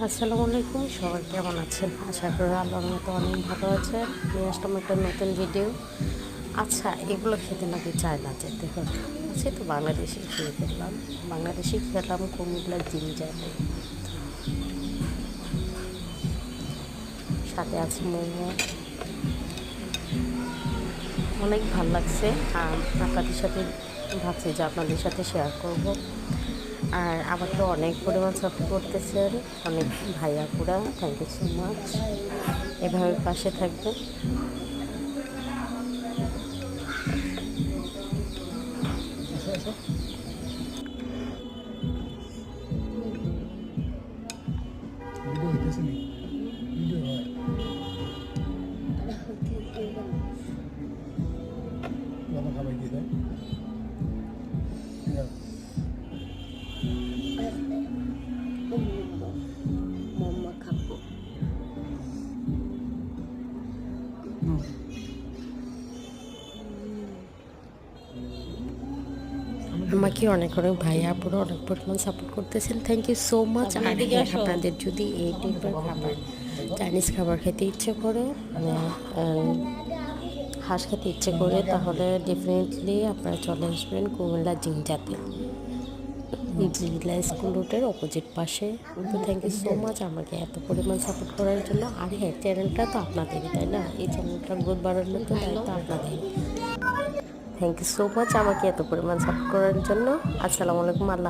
আসসালামু আলাইকুম, সবাই কেমন আছেন? আশা করি আল্লাহর মতো অনেক ভালো আছে। নিয়ে আসলাম একটা নতুন ভিডিও। আচ্ছা, এগুলো খেতে নাকি চায় না যেতে হবে। সে তো বাংলাদেশি খেয়ে ফেললাম। বাংলাদেশি খেলাম কুমিল্লার জিঞ্জাতে, সাথে আছে মোমো। অনেক ভালো লাগছে। আপনাদের সাথে ভাবছি যে আপনাদের সাথে শেয়ার করব। আর আমাকে অনেক পরিমাণ সাপোর্ট করতেছেন অনেক ভাইয়াপুরা, থ্যাংক ইউ সো মাচ। এভাবে পাশে থাকবেন। ভিডিও হইতেছে নি ভিডিও হয় বাবা খাবার দিয়ে দেয় মোমো খাবো। আমাকে অনেক অনেক ভাইয়া পুরো অনেক পরিমাণ সাপোর্ট করতেছেন, থ্যাংক ইউ সো মাচ। আর হ্যাঁ, আপনাদের যদি এই টাইপের খাবার, চাইনিজ খাবার খেতে ইচ্ছে করে, হাঁস খেতে ইচ্ছে করে, তাহলে ডেফিনেটলি আপনারা চলে আসবেন কুমিল্লা জিঞ্জাতে, জিলা স্কুল রুটের অপোজিট পাশে। তো থ্যাংক ইউ সো মাচ আমাকে এত পরিমাণ সাপোর্ট করার জন্য। আর হ্যাঁ, চ্যানেলটা তো আপনাদেরই, তাই না? এই চ্যানেলটা গ্রোথ বাড়ানোর তো দায়িত্ব আপনাদের। থ্যাংক ইউ সো মাচ আমাকে এত পরিমাণ সাপোর্ট করার জন্য। আসসালামু আলাইকুম। আল্লাহ